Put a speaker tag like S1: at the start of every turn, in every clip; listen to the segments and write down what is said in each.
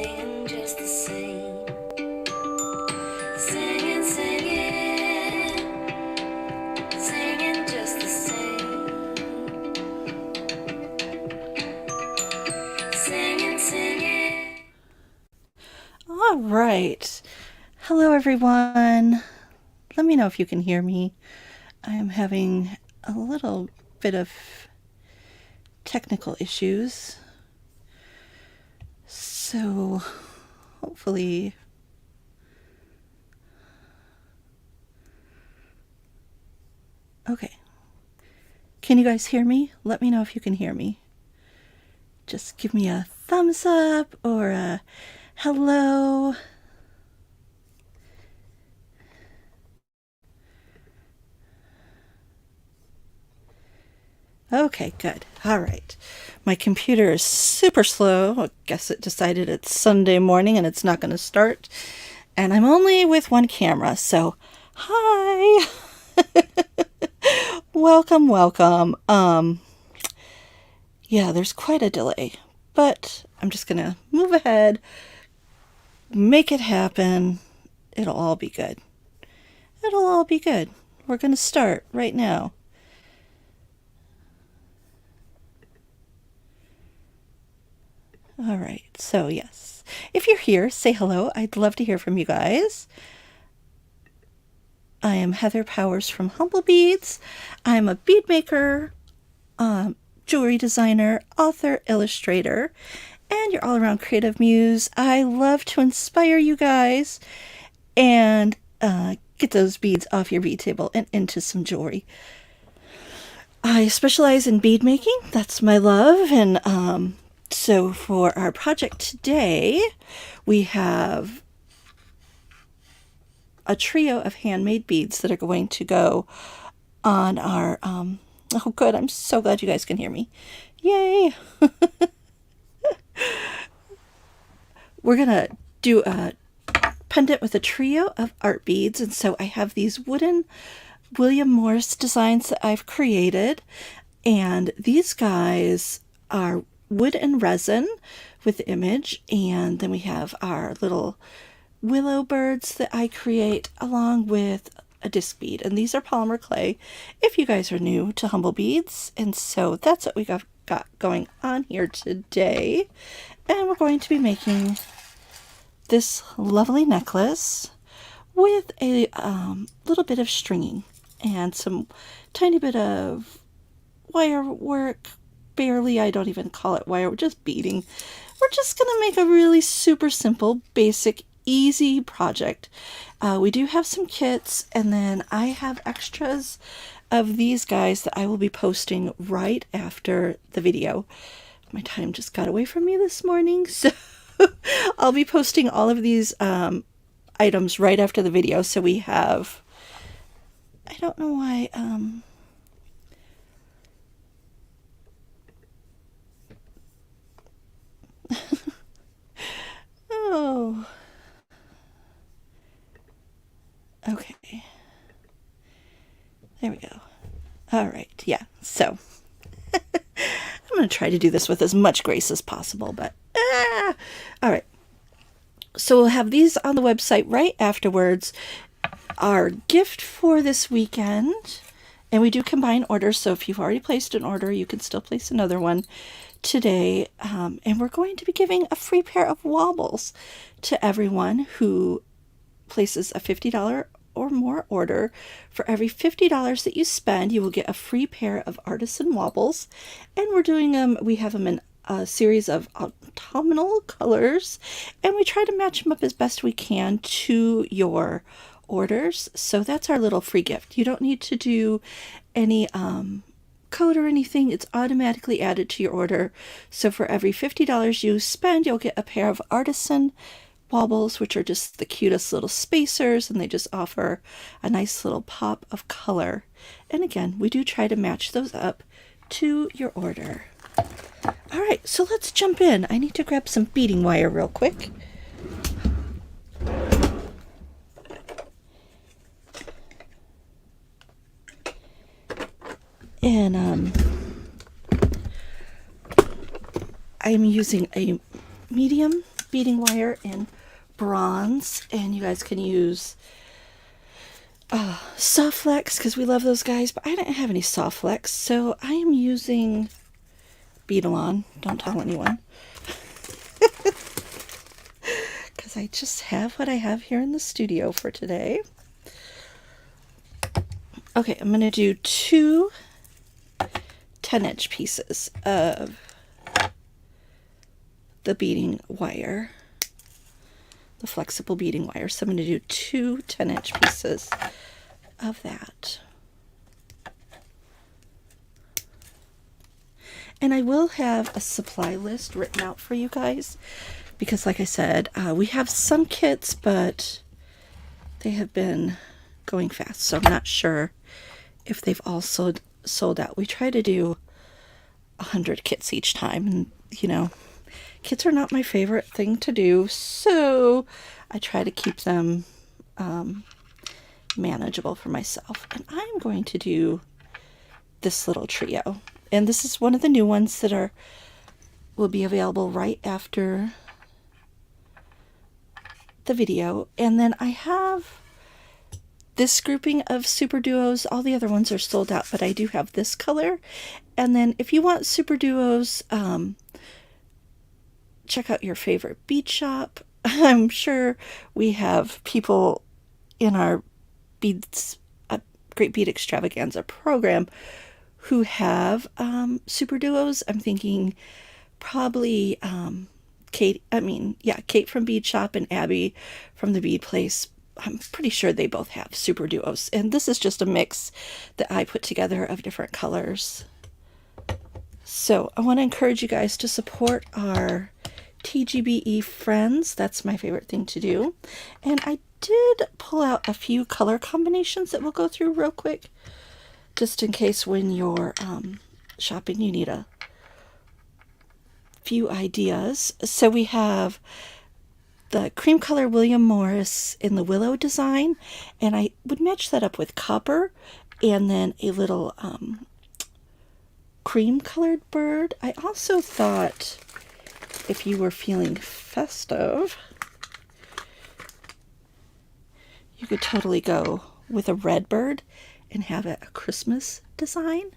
S1: singing just the same. Singing, singing, singing just the same. Singing, singing.
S2: All right. Hello, everyone. Let me know if you can hear me. I am having a little bit of technical issues. So, hopefully, okay. Can you guys hear me? Let me know if you can hear me. Just give me a thumbs up or a hello. Okay, good. All right. My computer is super slow. I guess it decided it's Sunday morning and it's not going to start. And I'm only with one camera, so hi. Welcome, welcome. Yeah, there's quite a delay, but I'm just going to move ahead, make it happen. It'll all be good. It'll all be good. We're going to start right now. All right, so yes. If you're here, say hello. I'd love to hear from you guys. I am Heather Powers from Humblebeads. I'm a bead maker, jewelry designer, author, illustrator, and your all-around creative muse. I love to inspire you guys and get those beads off your bead table and into some jewelry. I specialize in bead making. That's my love. And so for our project today, we have a trio of handmade beads that are going to go on our, oh good, I'm so glad you guys can hear me. Yay! We're going to do a pendant with a trio of art beads. And so I have these wooden William Morris designs that I've created. And these guys are wood and resin with the image. And then we have our little willow birds that I create along with a disc bead. And these are polymer clay if you guys are new to Humblebeads. And so that's what we got going on here today. And we're going to be making this lovely necklace with a little bit of stringing and some tiny bit of wire work. Barely, I don't even call it wire, we're just beading. We're just going to make a really super simple, basic, easy project. We do have some kits, and then I have extras of these guys that I will be posting right after the video. My time just got away from me this morning, so I'll be posting all of these items right after the video. So we have, I don't know why, oh, okay, there we go. All right, yeah, so I'm going to try to do this with as much grace as possible, but all right. So we'll have these on the website right afterwards. Our gift for this weekend, and we do combine orders, so if you've already placed an order, you can still place another one today. And we're going to be giving a free pair of wobbles to everyone who places a $50 or more order. For every $50 that you spend, you will get a free pair of artisan wobbles. And we're doing them, we have them in a series of autumnal colors, and we try to match them up as best we can to your orders. So that's our little free gift. You don't need to do any code or anything. It's automatically added to your order. So for every $50 you spend, you'll get a pair of artisan wobbles, which are just the cutest little spacers, and they just offer a nice little pop of color. And again, we do try to match those up to your order. All right, so let's jump in. I need to grab some beading wire real quick. And I'm using a medium beading wire in bronze, and you guys can use soft flex because we love those guys, but I didn't have any soft flex, so I am using Beadalon. Don't tell anyone. Because I just have what I have here in the studio for today. Okay, I'm going to do 2 10-inch pieces of the beading wire, the flexible beading wire. So I'm going to do 2 10-inch pieces of that. And I will have a supply list written out for you guys because, like I said, we have some kits, but they have been going fast, so I'm not sure if they've all sold out. We try to do 100 kits each time, and you know, kits are not my favorite thing to do, so I try to keep them manageable for myself. And I'm going to do this little trio, and this is one of the new ones that will be available right after the video. And then I have this grouping of super duos. All the other ones are sold out, but I do have this color. And then if you want super duos, check out your favorite bead shop. I'm sure we have people in our beads, Great Bead Extravaganza program who have super duos. I'm thinking probably Kate from Bead Shop and Abby from the Bead Place. I'm pretty sure they both have super duos. And this is just a mix that I put together of different colors. So I want to encourage you guys to support our TGBE friends. That's my favorite thing to do. And I did pull out a few color combinations that we'll go through real quick, just in case when you're shopping you need a few ideas. So we have the cream color William Morris in the willow design, and I would match that up with copper and then a little cream colored bird. I also thought if you were feeling festive, you could totally go with a red bird and have it a Christmas design,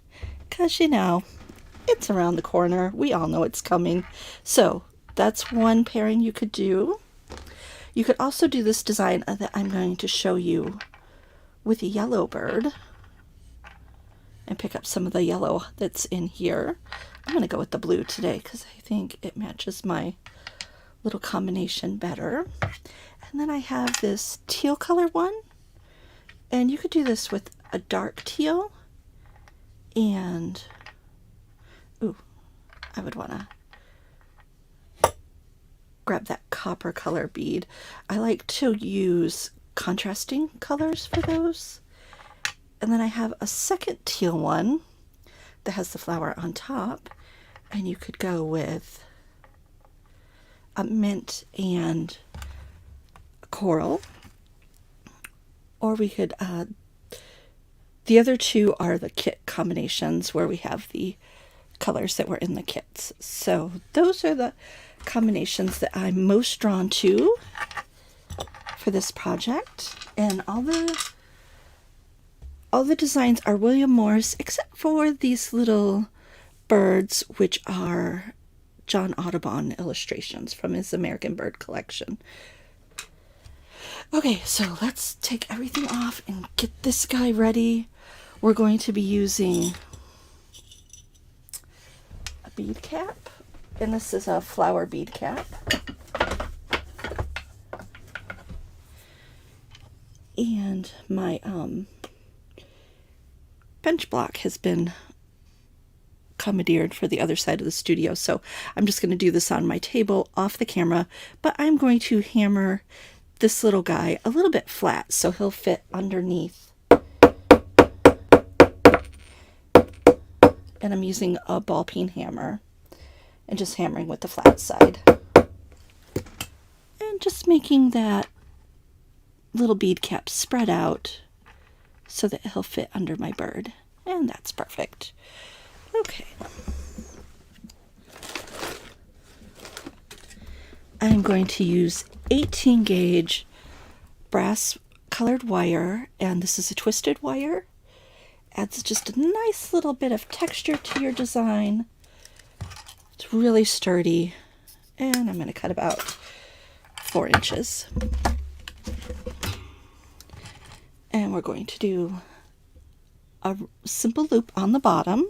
S2: because you know, it's around the corner. We all know it's coming. So that's one pairing you could do. You could also do this design that I'm going to show you with a yellow bird and pick up some of the yellow that's in here. I'm going to go with the blue today because I think it matches my little combination better. And then I have this teal color one, and you could do this with a dark teal, and ooh, I would want to grab that copper color bead. I like to use contrasting colors for those. And then I have a second teal one that has the flower on top, and you could go with a mint and a coral, or we could the other two are the kit combinations where we have the colors that were in the kits. So those are the combinations that I'm most drawn to for this project, and all the designs are William Morris except for these little birds, which are John Audubon illustrations from his American Bird collection. Okay, so let's take everything off and get this guy ready. We're going to be using a bead cap, and this is a flower bead cap. And my bench block has been commandeered for the other side of the studio, so I'm just going to do this on my table off the camera, but I'm going to hammer this little guy a little bit flat so he'll fit underneath. And I'm using a ball peen hammer and just hammering with the flat side. And just making that little bead cap spread out so that he'll fit under my bird. And that's perfect. Okay. I'm going to use 18 gauge brass colored wire, and this is a twisted wire. Adds just a nice little bit of texture to your design. It's really sturdy, and I'm going to cut about 4 inches. And we're going to do a simple loop on the bottom.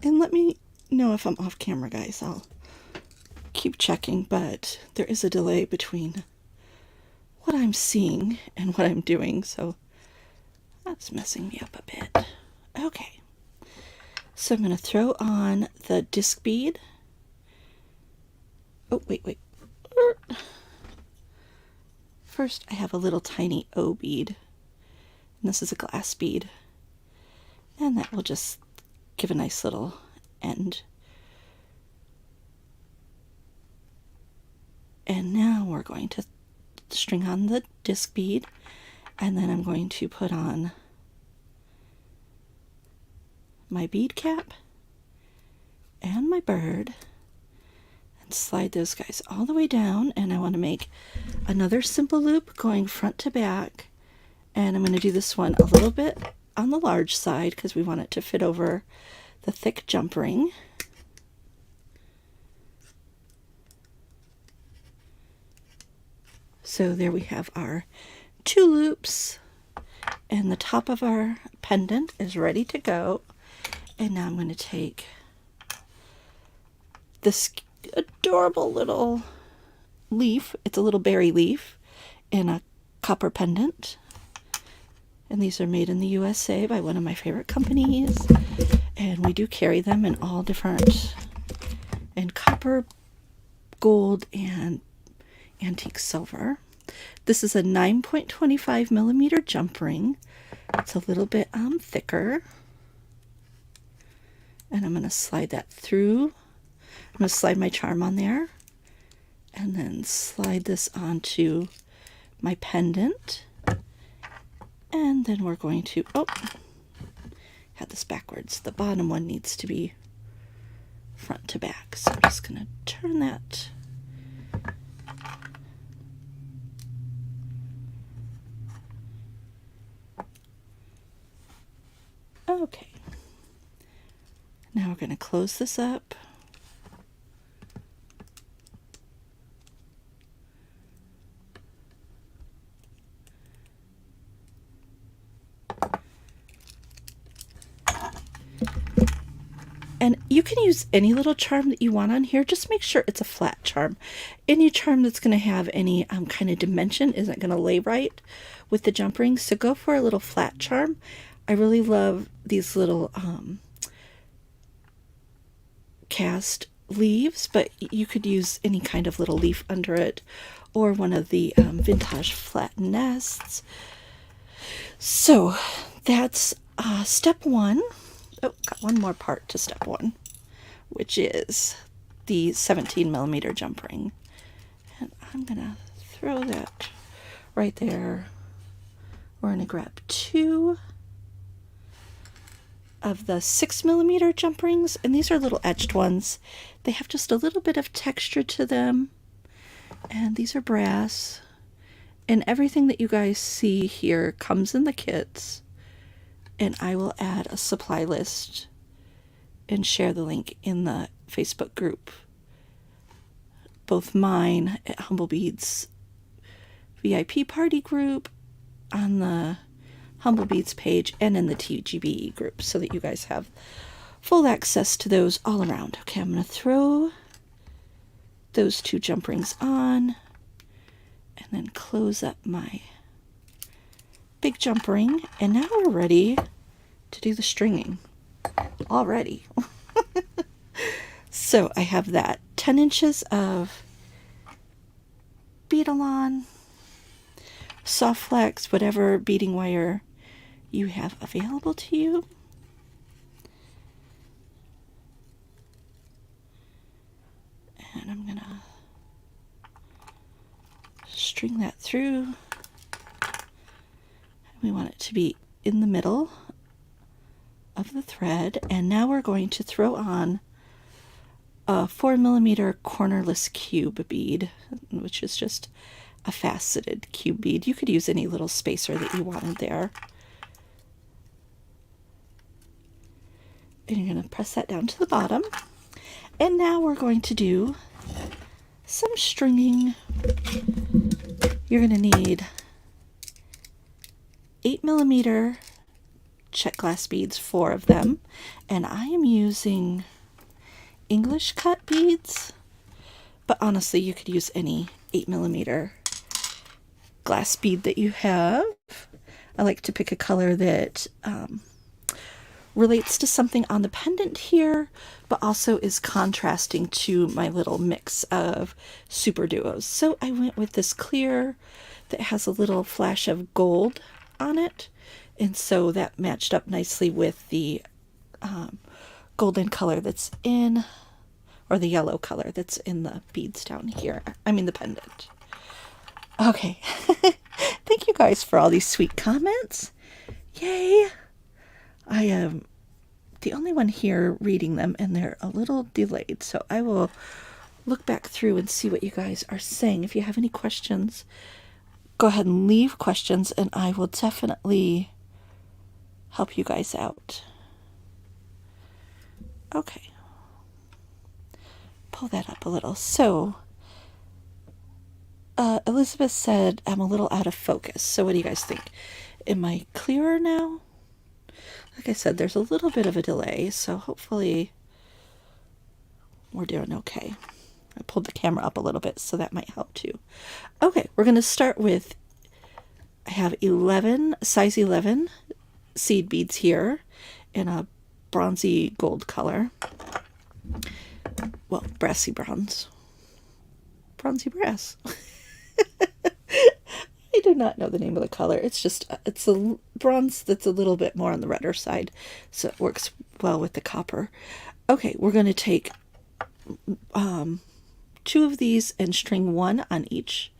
S2: And let me know if I'm off camera, guys. I'll keep checking, but there is a delay between what I'm seeing and what I'm doing, so that's messing me up a bit. Okay, so I'm going to throw on the disc bead. Oh, wait. First, I have a little tiny O bead, and this is a glass bead, and that will just give a nice little end. And now we're going to string on the disc bead, and then I'm going to put on my bead cap and my bird and slide those guys all the way down. And I want to make another simple loop going front to back, and I'm going to do this one a little bit on the large side because we want it to fit over the thick jump ring. So there we have our 2 loops, and the top of our pendant is ready to go. And now I'm going to take this adorable little leaf. It's a little berry leaf in a copper pendant. And these are made in the USA by one of my favorite companies. And we do carry them in all different, in copper, gold, and antique silver. This is a 9.25 millimeter jump ring. It's a little bit thicker. And I'm going to slide that through. I'm going to slide my charm on there. And then slide this onto my pendant. And then we're going to, had this backwards. The bottom one needs to be front to back. So I'm just going to turn that. Okay. Now we're going to close this up. And you can use any little charm that you want on here. Just make sure it's a flat charm. Any charm that's going to have any kind of dimension isn't going to lay right with the jump ring. So go for a little flat charm. I really love these little cast leaves, but you could use any kind of little leaf under it, or one of the vintage flat nests. So that's step 1. Oh, got one more part to step 1, which is the 17 millimeter jump ring. And I'm going to throw that right there. We're going to grab 2 of the 6 millimeter jump rings, and these are little etched ones. They have just a little bit of texture to them, and these are brass. And everything that you guys see here comes in the kits. And I will add a supply list and share the link in the Facebook group. Both mine at Humblebeads VIP party group, on the Humblebeads page, and in the TGBE group, so that you guys have full access to those all around. Okay, I'm going to throw those 2 jump rings on and then close up my big jump ring, and now we're ready to do the stringing already. So I have that 10 inches of bead-along, soft flex, whatever beading wire you have available to you. And I'm gonna string that through. We want it to be in the middle of the thread, and now we're going to throw on a 4mm cornerless cube bead, which is just a faceted cube bead. You could use any little spacer that you wanted there. And you're going to press that down to the bottom. And now we're going to do some stringing. You're going to need 8mm check glass beads, 4 of them. And I am using English cut beads, but honestly you could use any 8mm glass bead that you have. I like to pick a color that relates to something on the pendant here, but also is contrasting to my little mix of super duos. So I went with this clear that has a little flash of gold on it, and so that matched up nicely with the golden color that's in, or the yellow color that's in the beads down here. I mean the pendant. Okay. Thank you guys for all these sweet comments. Yay! I am the only one here reading them, and they're a little delayed, so I will look back through and see what you guys are saying. If you have any questions, go ahead and leave questions, and I will definitely help you guys out. Okay. Pull that up a little. So, Elizabeth said I'm a little out of focus. So what do you guys think? Am I clearer now? Like I said, there's a little bit of a delay, so hopefully we're doing okay. I pulled the camera up a little bit, so that might help too. Okay, we're going to start with, I have 11, size 11 seed beads here in a bronzy gold color. Well, brassy bronze. Bronzy brass. I do not know the name of the color. It's just, it's a bronze that's a little bit more on the redder side, so it works well with the copper. Okay, we're going to take 2 of these and string 1 on each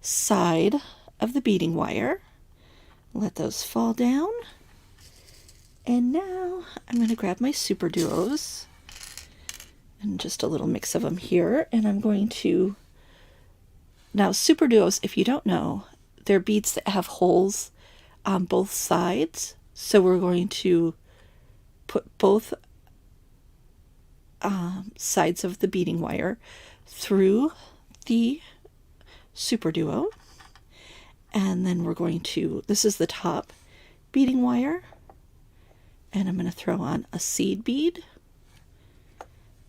S2: side of the beading wire. Let those fall down. And now I'm going to grab my super duos and just a little mix of them here, and I'm going to, now super duos, if you don't know, they're beads that have holes on both sides, so we're going to put both sides of the beading wire through the super duo, and then we're going to, this is the top beading wire, and I'm going to throw on a seed bead.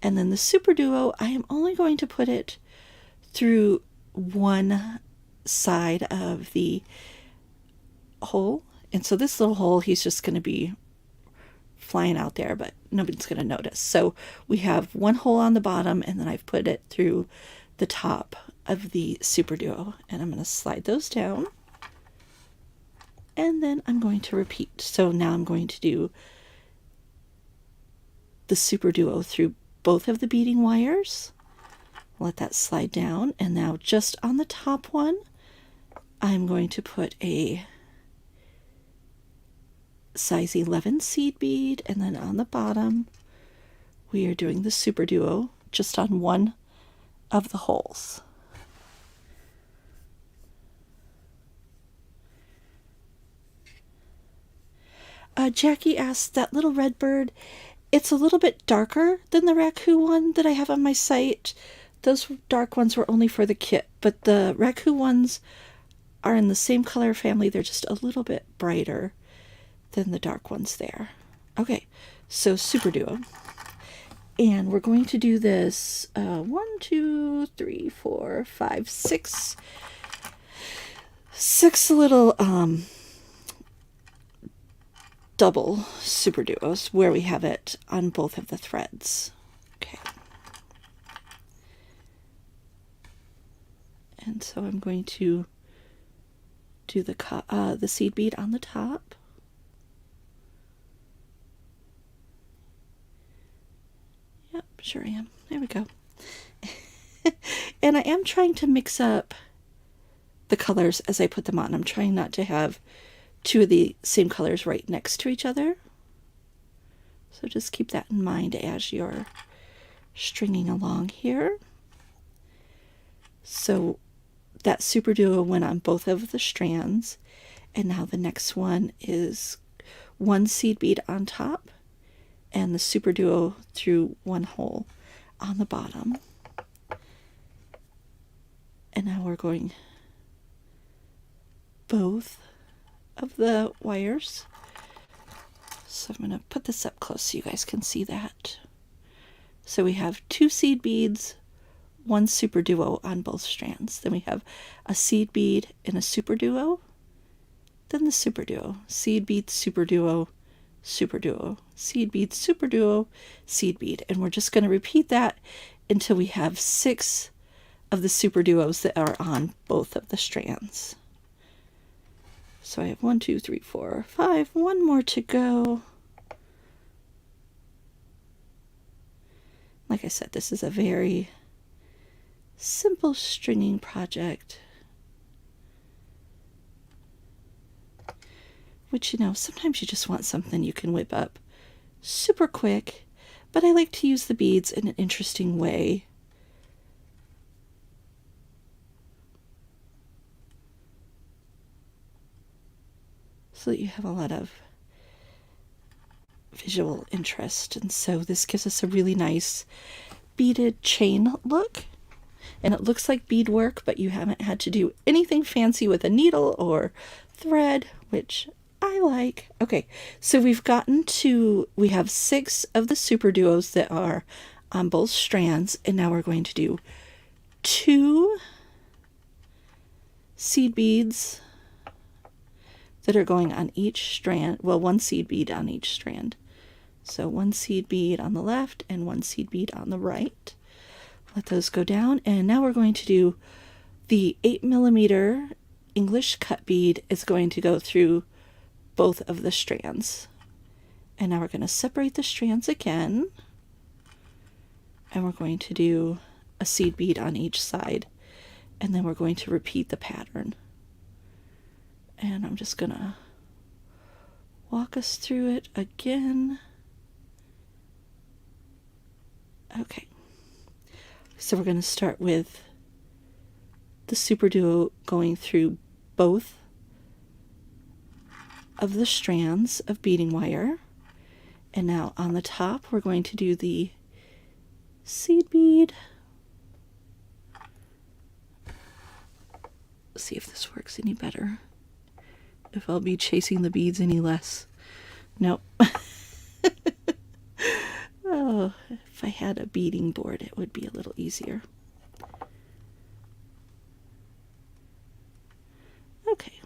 S2: And then the super duo, I am only going to put it through one side of the hole. And so this little hole, he's just going to be flying out there, but nobody's going to notice. So we have one hole on the bottom, and then I've put it through the top of the super duo. And I'm going to slide those down. And then I'm going to repeat. So now I'm going to do the super duo through both of the beading wires. Let that slide down, and now just on the top one I'm going to put a size 11 seed bead, and then on the bottom we are doing the super duo just on one of the holes. Jackie asked, that little red bird, it's a little bit darker than the raccoon one that I have on my site. Those dark ones were only for the kit, but the raccoon ones are in the same color family. They're just a little bit brighter than the dark ones there. Okay, so super duo. And we're going to do this 1, 2, 3, 4, 5, 6 little double super duos where we have it on both of the threads. Okay. And so I'm going to do the seed bead on the top. Yep, sure I am. There we go. And I am trying to mix up the colors as I put them on. I'm trying not to have 2 of the same colors right next to each other. So just keep that in mind as you're stringing along here. So that superduo went on both of the strands, and now the next one is one seed bead on top and the superduo through one hole on the bottom. And now we're going both of the wires. So I'm going to put this up close so you guys can see that. So we have 2 seed beads, 1 superduo on both strands. Then we have a seed bead and a superduo. Then the superduo, seed bead, superduo, superduo, seed bead, superduo, seed bead. And we're just going to repeat that until we have 6 of the superduos that are on both of the strands. So I have 1, 2, 3, 4, 5, one more to go. Like I said, this is a very simple stringing project, which, you know, sometimes you just want something you can whip up super quick, but I like to use the beads in an interesting way. So that you have a lot of visual interest. And so this gives us a really nice beaded chain look. And it looks like beadwork, but you haven't had to do anything fancy with a needle or thread, which I like. Okay, so we have 6 of the superduos that are on both strands, and now we're going to do 2 seed beads that are going on each strand, well, 1 seed bead on each strand. So 1 seed bead on the left and 1 seed bead on the right. Let those go down, and now we're going to do the 8mm English cut bead is going to go through both of the strands. And now we're going to separate the strands again, and we're going to do a seed bead on each side, and then we're going to repeat the pattern. And I'm just going to walk us through it again. Okay. So we're going to start with the superduo going through both of the strands of beading wire. And now on the top, we're going to do the seed bead. See if this works any better. If I'll be chasing the beads any less. Nope. Oh, if I had a beading board, it would be a little easier. Okay.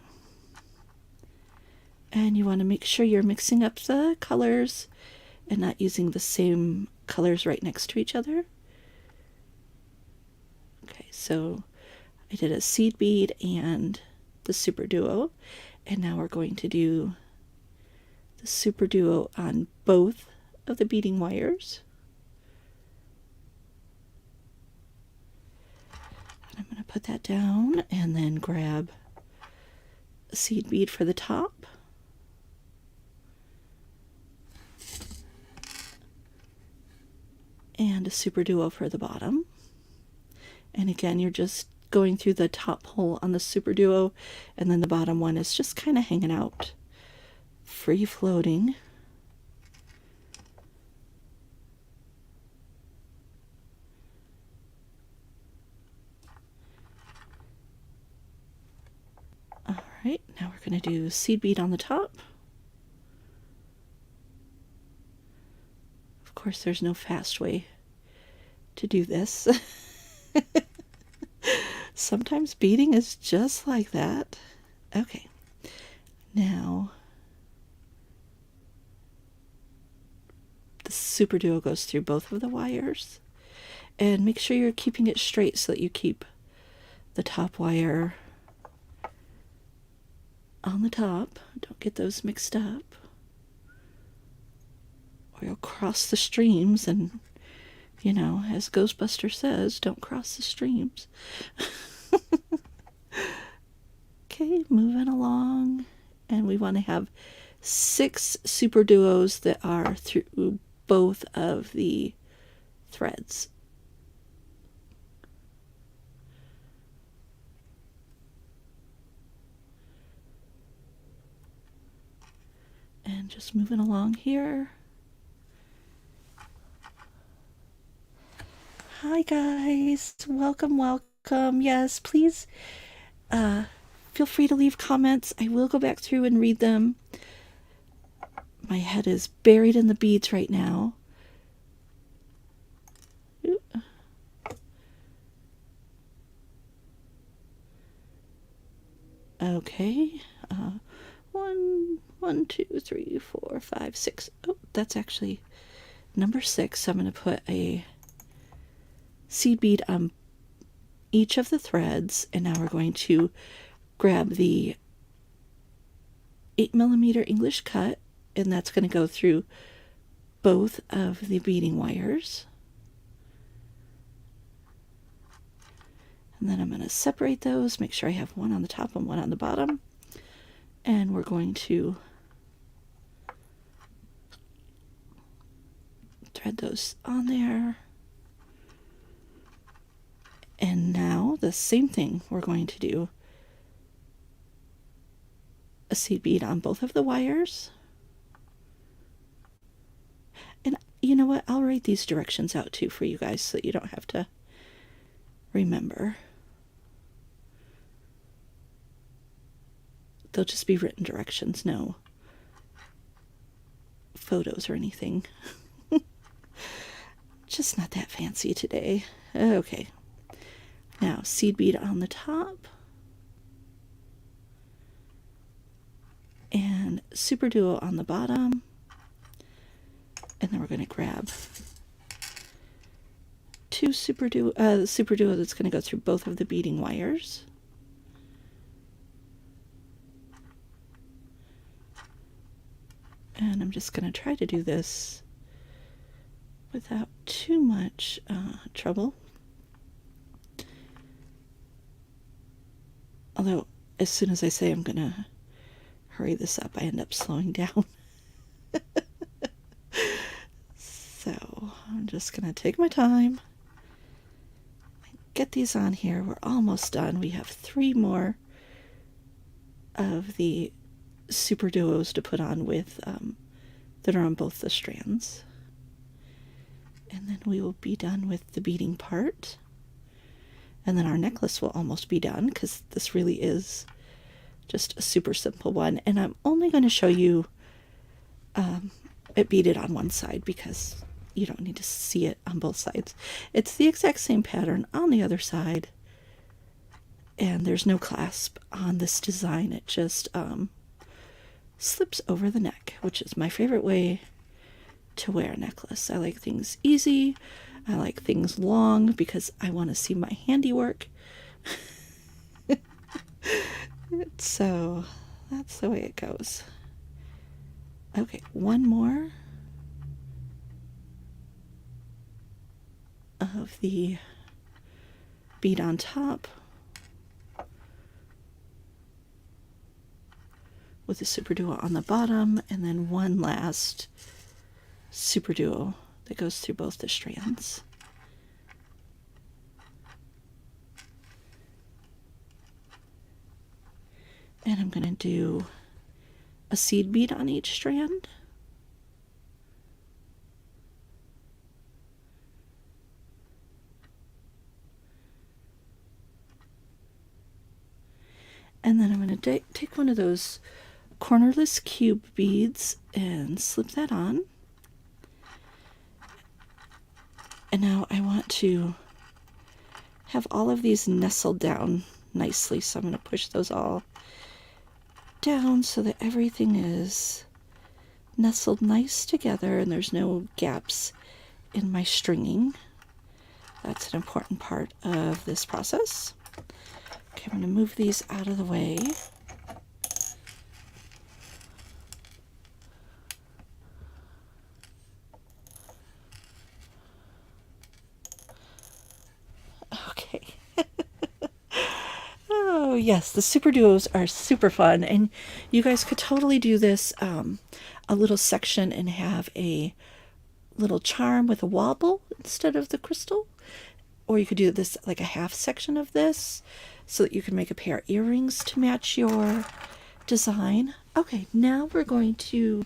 S2: And you want to make sure you're mixing up the colors and not using the same colors right next to each other. Okay, so I did a seed bead and the superduo, and now we're going to do the superduo on both of the beading wires. And I'm going to put that down and then grab a seed bead for the top. And a superduo for the bottom. And again, you're just going through the top hole on the superduo, and then the bottom one is just kind of hanging out, free floating. All right, now we're going to do seed bead on the top. Of course, there's no fast way to do this. Sometimes beading is just like that. Okay, now the superduo goes through both of the wires, and make sure you're keeping it straight so that you keep the top wire on the top. Don't get those mixed up, or you'll cross the streams, and you know, as Ghostbuster says, don't cross the streams. Okay, moving along, and we want to have 6 superduos that are through both of the threads. And just moving along here. Hi guys, welcome, welcome. Yes, please feel free to leave comments. I will go back through and read them. My head is buried in the beads right now. Ooh. Okay, 1, 2, 3, 4, 5, 6. Oh, that's actually number 6. So I'm going to put a seed bead on each of the threads, and now we're going to grab the 8mm English cut, and that's going to go through both of the beading wires. And then I'm going to separate those, make sure I have one on the top and one on the bottom. And we're going to thread those on there. And now the same thing, we're going to do a seed bead on both of the wires. And you know what? I'll write these directions out too for you guys so that you don't have to remember. They'll just be written directions, no photos or anything. Just not that fancy today. Okay. Now, seed bead on the top. And superduo on the bottom. And then we're going to grab two superduo, the superduo that's going to go through both of the beading wires. And I'm just going to try to do this without too much trouble. Although, as soon as I say I'm going to hurry this up, I end up slowing down. So, I'm just going to take my time. Get these on here. We're almost done. We have 3 more of the super duos to put on with that are on both the strands, and then we will be done with the beading part, and then our necklace will almost be done because this really is just a super simple one. And I'm only going to show you it beaded on one side because you don't need to see it on both sides. It's the exact same pattern on the other side, and there's no clasp on this design. It just slips over the neck, which is my favorite way to wear a necklace. I like things easy. I like things long because I want to see my handiwork. So that's the way it goes. Okay, one more of the bead on top with the superduo on the bottom, and then one last superduo that goes through both the strands. And I'm going to do a seed bead on each strand. And then I'm going to take one of those cornerless cube beads and slip that on. And now I want to have all of these nestled down nicely, so I'm going to push those all down so that everything is nestled nice together and there's no gaps in my stringing. That's an important part of this process. Okay, I'm going to move these out of the way. Okay. Oh, yes, the super duos are super fun, and you guys could totally do this a little section and have a little charm with a wobble instead of the crystal. Or you could do this like a half section of this so that you can make a pair of earrings to match your design. Okay, now we're going to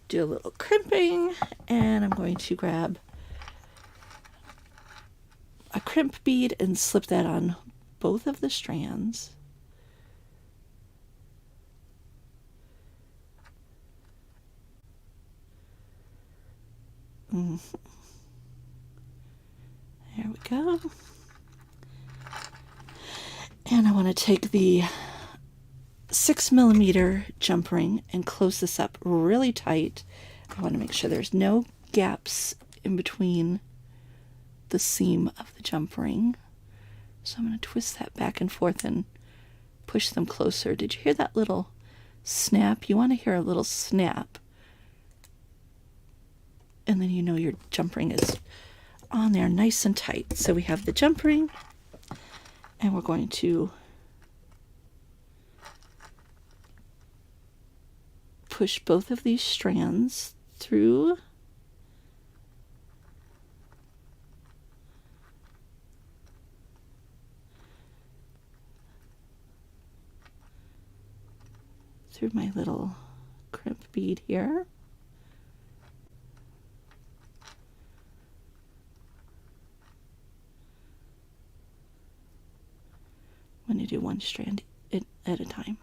S2: do a little crimping, and I'm going to grab a crimp bead and slip that on both of the strands. There we go. And I want to take the 6mm jump ring and close this up really tight. I want to make sure there's no gaps in between the seam of the jump ring. So I'm going to twist that back and forth and push them closer. Did you hear that little snap? You want to hear a little snap. And then you know your jump ring is on there nice and tight. So we have the jump ring, and we're going to push both of these strands through my little crimp bead here. When you do one strand at a time,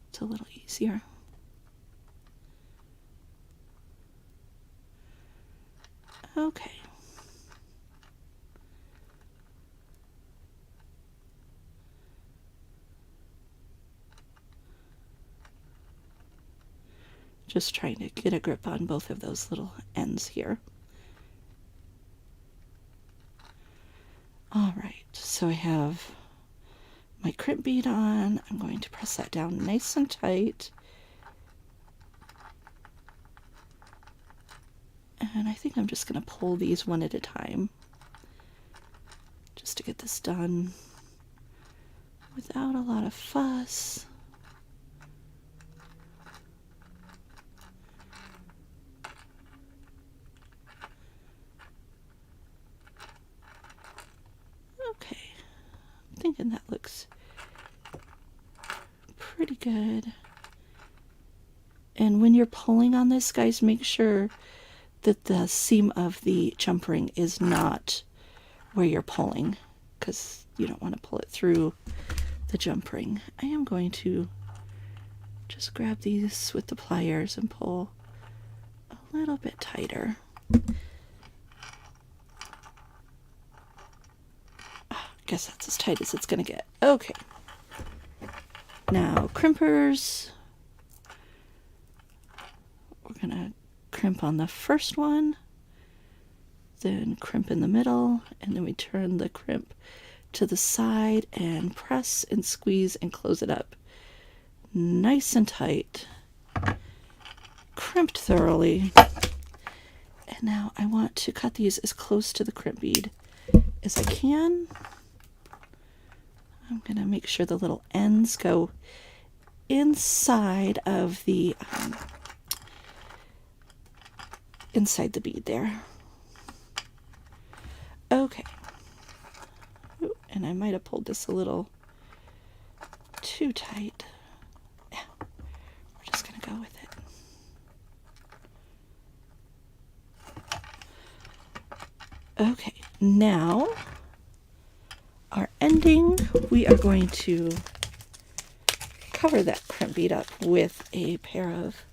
S2: it's a little easier. Okay. Just trying to get a grip on both of those little ends here. All right, so I have my crimp bead on. I'm going to press that down nice and tight. And I think I'm just going to pull these one at a time just to get this done without a lot of fuss. Okay, I'm thinking that looks pretty good. And when you're pulling on this, guys, make sure that the seam of the jump ring is not where you're pulling, because you don't want to pull it through the jump ring. I am going to just grab these with the pliers and pull a little bit tighter. I guess that's as tight as it's going to get. Okay. Now, crimpers. We're going to crimp on the first one, then crimp in the middle, and then we turn the crimp to the side and press and squeeze and close it up nice and tight, crimped thoroughly. And now I want to cut these as close to the crimp bead as I can. I'm going to make sure the little ends go inside of the inside the bead there. Okay. Ooh, and I might have pulled this a little too tight. Yeah, we're just going to go with it. Okay, now our ending, we are going to cover that crimp bead up with a pair of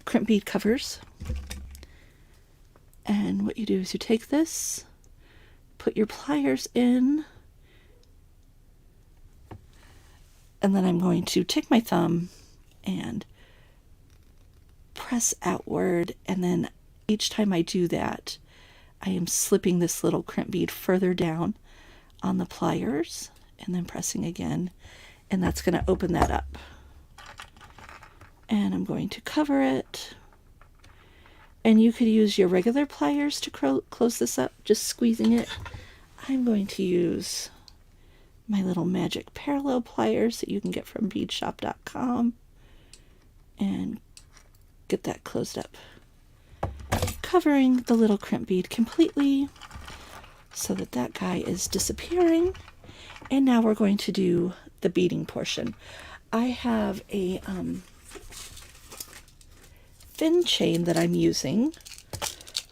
S2: crimp bead covers. And what you do is you take this, put your pliers in, and then I'm going to take my thumb and press outward, and then each time I do that, I am slipping this little crimp bead further down on the pliers and then pressing again, and that's going to open that up. And I'm going to cover it. And you could use your regular pliers to close this up, just squeezing it. I'm going to use my little magic parallel pliers that you can get from beadshop.com. and get that closed up, covering the little crimp bead completely so that that guy is disappearing. And now we're going to do the beading portion. I have a thin chain that I'm using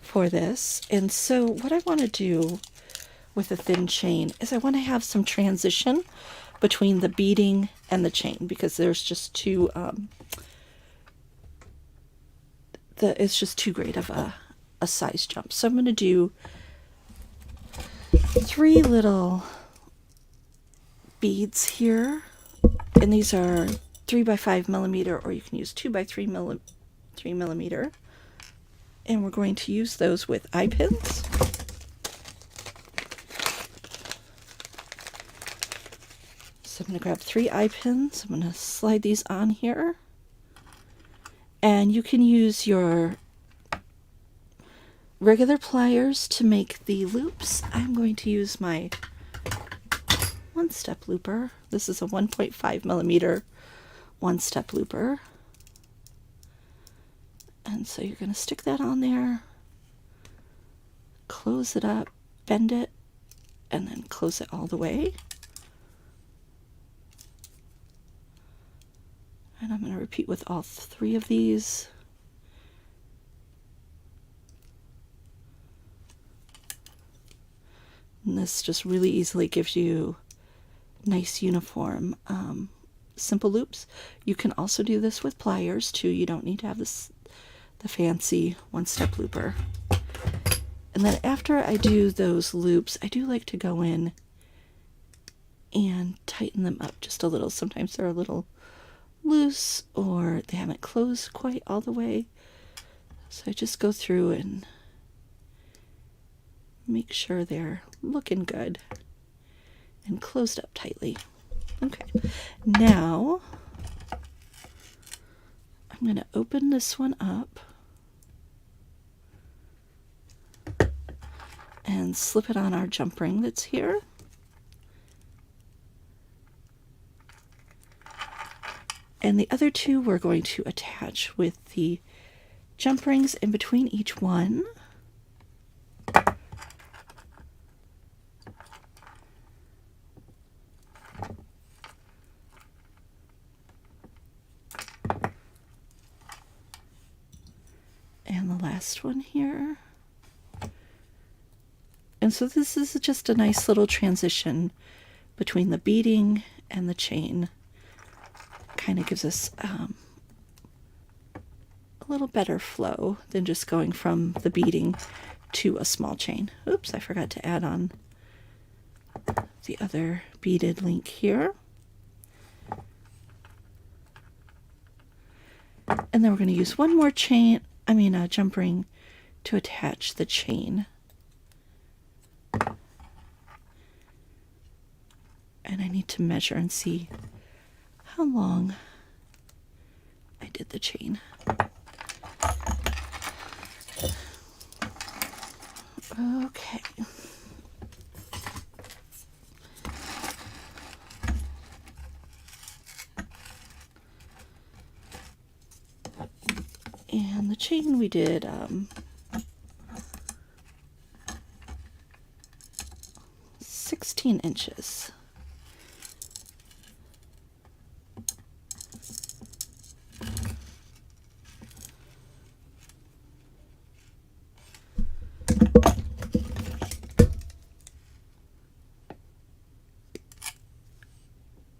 S2: for this, and so what I want to do with a thin chain is I want to have some transition between the beading and the chain, because there's just too it's just too great of a size jump. So I'm going to do 3 little beads here, and these are 3 by 5 millimeter, or you can use 2 by 3 millimeter, and we're going to use those with eye pins. So I'm going to grab 3 eye pins. I'm going to slide these on here, and you can use your regular pliers to make the loops. I'm going to use my one-step looper. This is a 1.5 millimeter one-step looper. And so you're going to stick that on there, close it up, bend it, and then close it all the way. And I'm going to repeat with all 3 of these. And this just really easily gives you nice uniform simple loops. You can also do this with pliers too. You don't need to have the fancy one-step looper. And then after I do those loops, I do like to go in and tighten them up just a little. Sometimes they're a little loose or they haven't closed quite all the way. So I just go through and make sure they're looking good and closed up tightly. Okay, now I'm going to open this one up and slip it on our jump ring that's here. And the other 2 we're going to attach with the jump rings in between each one. And the last one here. And so this is just a nice little transition between the beading and the chain. Kind of gives us a little better flow than just going from the beading to a small chain. Oops, I forgot to add on the other beaded link here. And then we're going to use one more jump ring to attach the chain. And I need to measure and see how long I did the chain. Okay. And the chain we did 16 inches.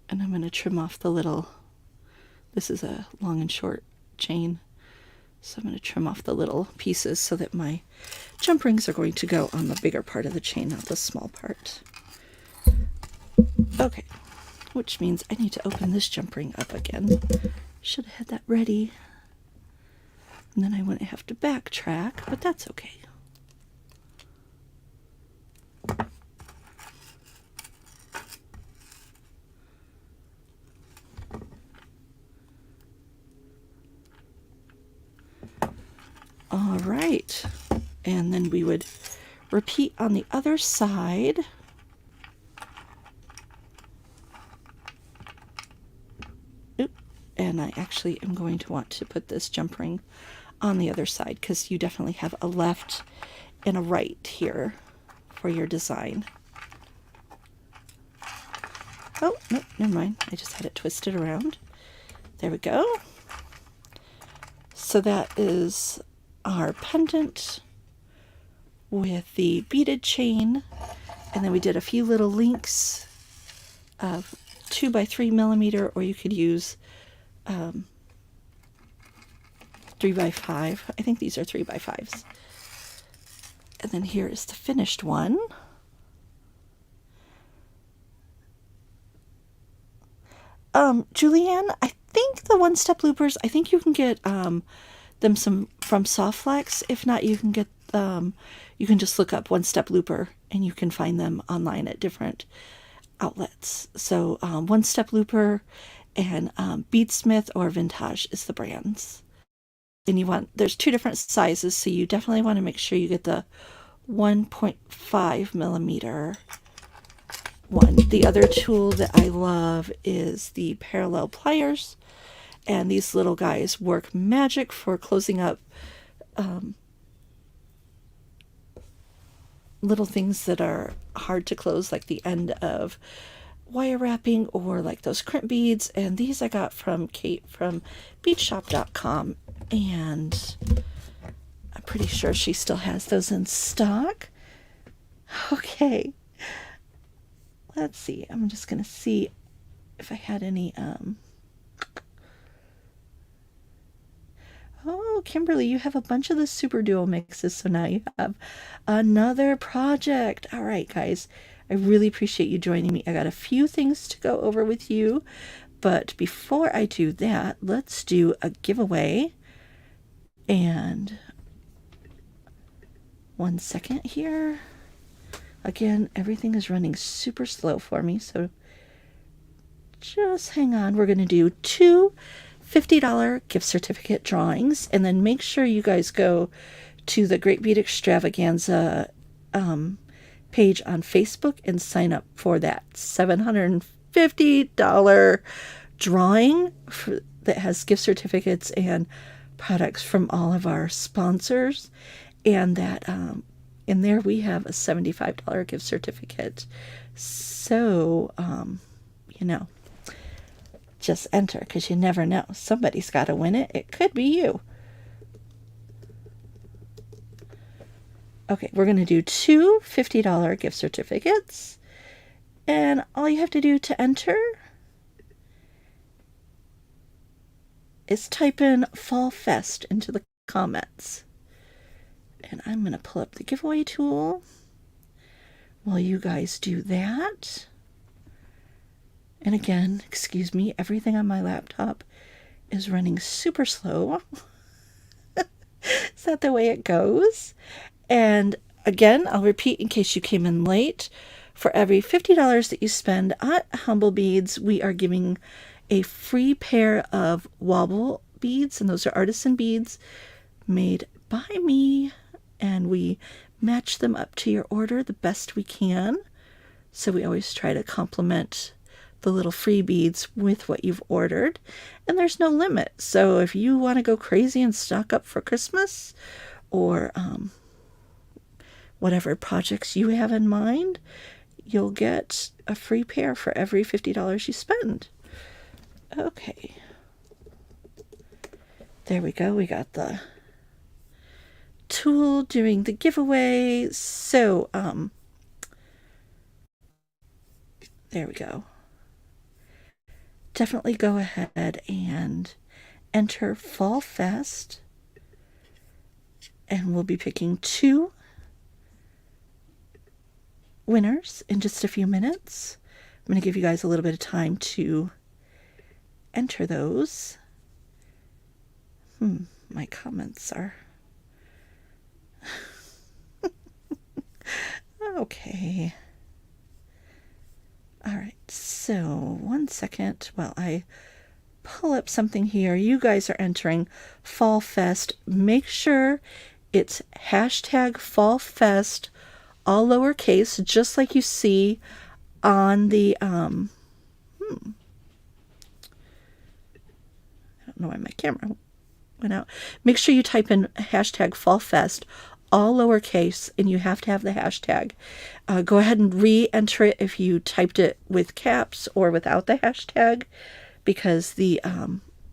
S2: And I'm going to trim off the little, this is a long and short chain, so I'm going to trim off the little pieces so that my jump rings are going to go on the bigger part of the chain, not the small part. Okay, which means I need to open this jump ring up again. Should have had that ready. And then I wouldn't have to backtrack, but that's okay. All right, and then we would repeat on the other side. Oop, and I actually am going to want to put this jump ring on the other side because you definitely have a left and a right here for your design. Oh, no, never mind. I just had it twisted around. There we go. So that is our pendant with the beaded chain. And then we did a few little links of 2 by 3 millimeter, or you could use 3 by 5. I think these are 3 by 5s. And then here is the finished one. Julianne, I think the one-step loopers, I think you can get them from Softflex. If not, you can get you can just look up one-step looper and you can find them online at different outlets. So one-step looper and Beadsmith or Vintage is the brands. And there's 2 different sizes, so you definitely want to make sure you get the 1.5 millimeter one. The other tool that I love is the parallel pliers, and these little guys work magic for closing up little things that are hard to close, like the end of wire wrapping or like those crimp beads. And these I got from Kate from beadshop.com, and I'm pretty sure she still has those in stock. Okay, let's see. I'm just gonna see if I had any Oh, Kimberly, you have a bunch of the superduo mixes, so now you have another project. All right, guys, I really appreciate you joining me. I got a few things to go over with you, but before I do that, let's do a giveaway. And 1 second here. Again, everything is running super slow for me, so just hang on. We're going to do 2 $50 gift certificate drawings, and then make sure you guys go to the Great Bead Extravaganza page on Facebook and sign up for that $750 drawing that has gift certificates and products from all of our sponsors. And that in there we have a $75 gift certificate. So, you know, just enter, because you never know. Somebody's got to win it. It could be you. Okay, we're going to do 2 $50 gift certificates. And all you have to do to enter is type in Fall Fest into the comments. And I'm going to pull up the giveaway tool while you guys do that. And again, excuse me, everything on my laptop is running super slow. Is that the way it goes? And again, I'll repeat in case you came in late. For every $50 that you spend at Humblebeads, we are giving a free pair of wobble beads. And those are artisan beads made by me. And we match them up to your order the best we can. So we always try to complement the little free beads with what you've ordered, and there's no limit. So if you want to go crazy and stock up for Christmas or whatever projects you have in mind, you'll get a free pair for every $50 you spend. Okay, there we go. We got the tool doing the giveaway. So there we go. Definitely go ahead and enter Fall Fest, and we'll be picking 2 winners in just a few minutes. I'm going to give you guys a little bit of time to enter those. My comments are okay. All right, so 1 second while I pull up something here. You guys are entering Fall Fest. Make sure it's hashtag Fall Fest, all lowercase, just like you see on the know why my camera went out. Make sure you type in hashtag Fall Fest, all lowercase, and you have to have the hashtag. Go ahead and re-enter it if you typed it with caps or without the hashtag, because the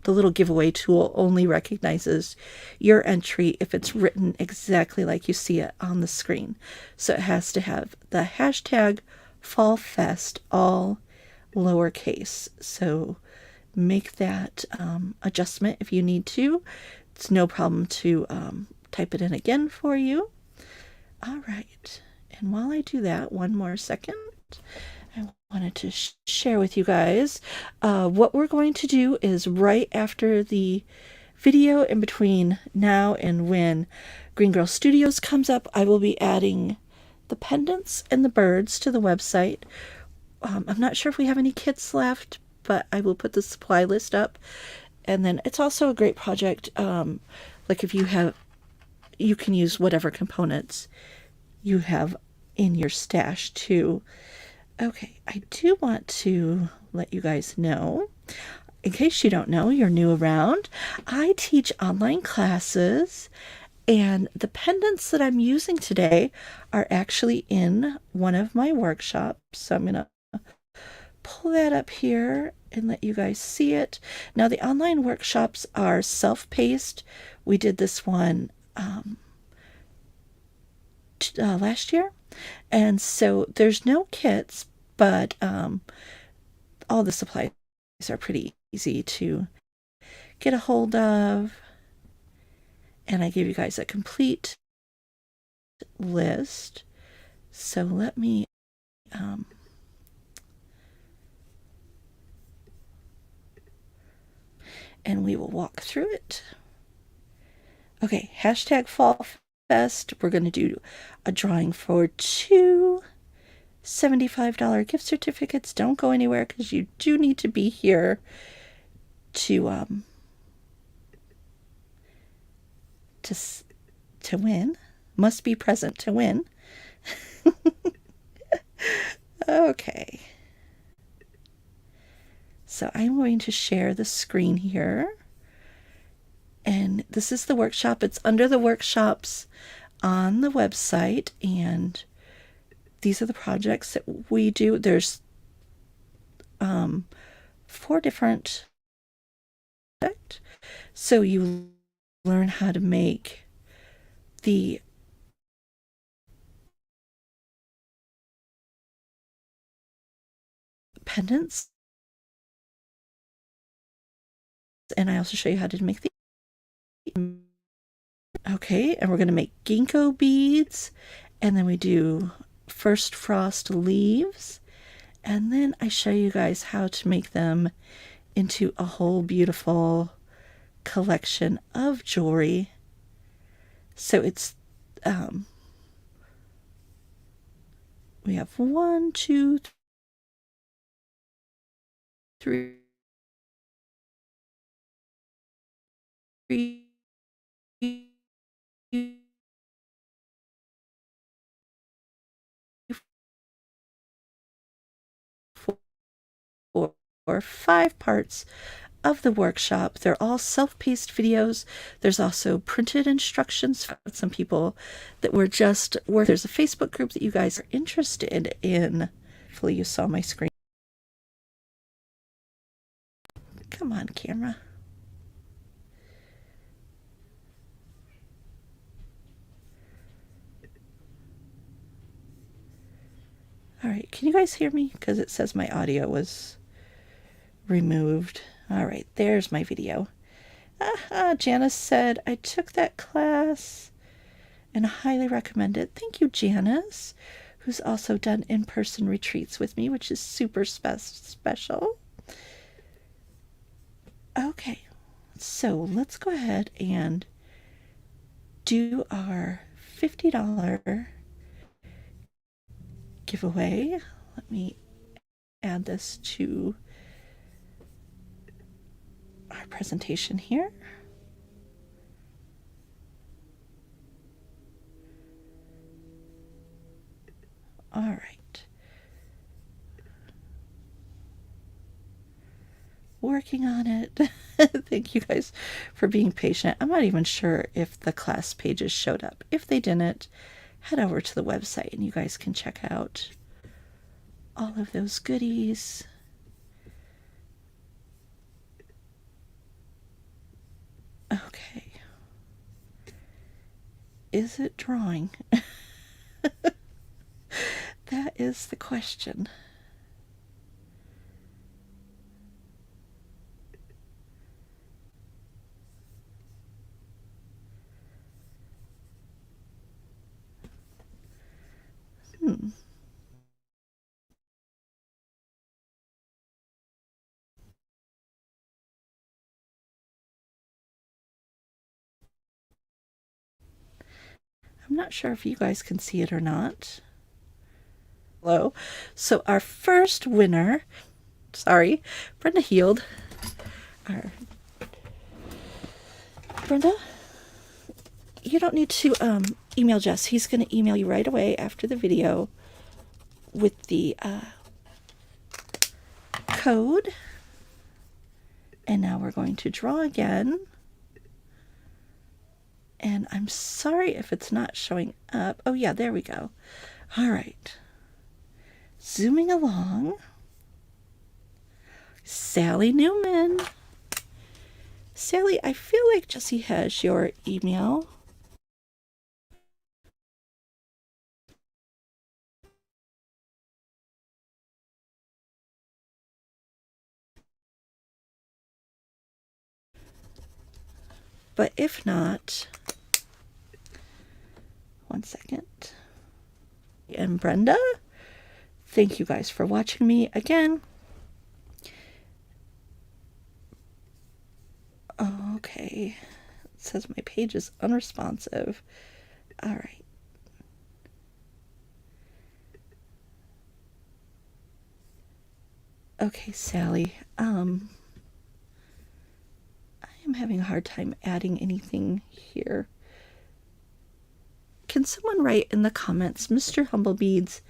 S2: little giveaway tool only recognizes your entry if it's written exactly like you see it on the screen. So it has to have the hashtag Fall Fest, all lowercase. So make that adjustment if you need to. It's no problem to type it in again for you. All right. And while I do that, one more second, I wanted to share with you guys what we're going to do is right after the video, in between now and when Green Girl Studios comes up, I will be adding the pendants and the birds to the website. I'm not sure if we have any kits left, but I will put the supply list up. And then it's also a great project. Like if you have, you can use whatever components you have in your stash too. Okay, I do want to let you guys know, in case you don't know, you're new around, I teach online classes, and the pendants that I'm using today are actually in one of my workshops. So I'm going to pull that up here and let you guys see it. Now, the online workshops are self-paced. We did this one last year, and so there's no kits, but all the supplies are pretty easy to get a hold of, and I gave you guys a complete list. So let me and we will walk through it. Okay, hashtag Fall Fest. We're going to do a drawing for two $75 gift certificates. Don't go anywhere because you do need to be here to win. Must be present to win. Okay. So I'm going to share the screen here. And this is the workshop. It's under the workshops on the website. And these are the projects that we do. There's 4 different projects. So you learn how to make the pendants. And I also show you how to make the... Okay, and we're going to make ginkgo beads. And then we do first frost leaves. And then I show you guys how to make them into a whole beautiful collection of jewelry. So it's we have 1, 2, 3, 4, 5 parts of the workshop. They're all self-paced videos. There's also printed instructions for some people that were just work. There's a Facebook group that you guys are interested in. Hopefully you saw my screen. Come on, camera. All right, can you guys hear me? Because it says my audio was removed. All right, there's my video. Janice said, I took that class and highly recommend it. Thank you, Janice, who's also done in-person retreats with me, which is super special. Okay, so let's go ahead and do our $50 giveaway. Let me add this to our presentation here. All right. Working on it. Thank you guys for being patient. I'm not even sure if the class pages showed up. If they didn't, head over to the website and you guys can check out all of those goodies. Okay. Is it drawing? That is the question. I'm not sure if you guys can see it or not. Hello. So our first winner, sorry, Brenda Heald. Brenda, you don't need to email Jess. He's going to email you right away after the video with the code. And now we're going to draw again. And I'm sorry if it's not showing up. Oh yeah, there we go. All right. Zooming along. Sally Newman. Sally, I feel like Jessie has your email. But if not, one second. And Brenda, thank you guys for watching me again. Okay. It says my page is unresponsive. All right. Okay, Sally. I am having a hard time adding anything here. Can someone write in the comments, Mr. Humblebeads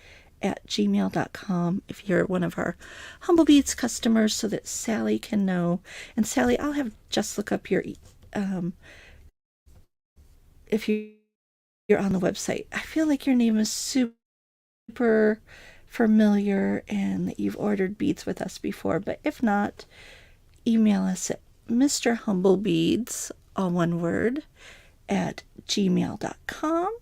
S2: at gmail.com if you're one of our Humblebeads customers, so that Sally can know. And Sally, I'll have just look up your if you're on the website. I feel like your name is super familiar and that you've ordered beads with us before, but if not, email us at Mr. Humblebeads, all one word, at gmail.com.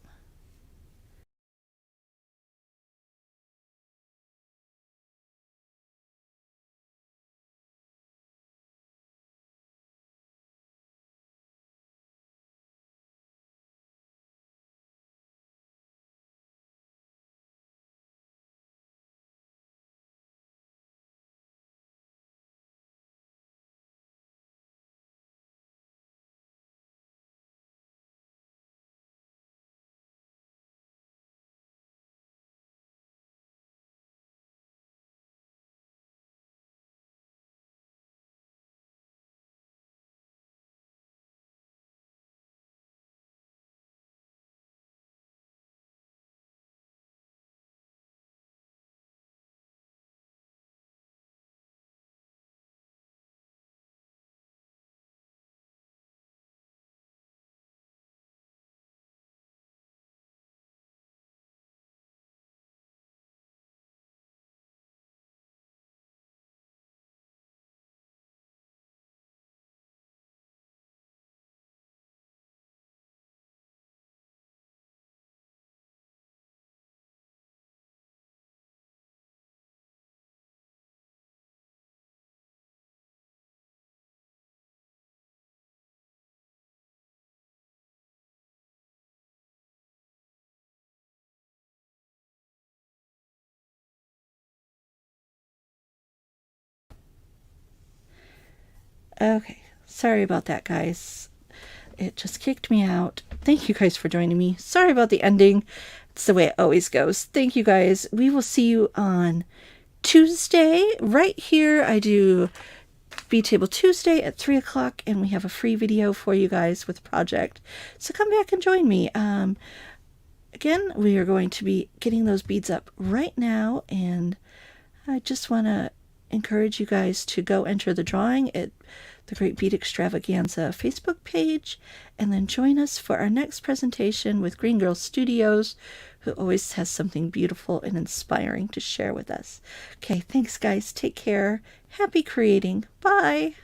S2: Okay, sorry about that, guys. It just kicked me out. Thank you guys for joining me. Sorry about the ending. It's the way it always goes. Thank you guys. We will see you on Tuesday. Right here, I do Bead Table Tuesday at 3 o'clock, and we have a free video for you guys with a project. So come back and join me. Again, we are going to be getting those beads up right now, and I just want to encourage you guys to go enter the drawing at the Great Bead Extravaganza Facebook page, and then join us for our next presentation with Green Girl Studios, who always has something beautiful and inspiring to share with us. Okay, thanks guys. Take care. Happy creating. Bye.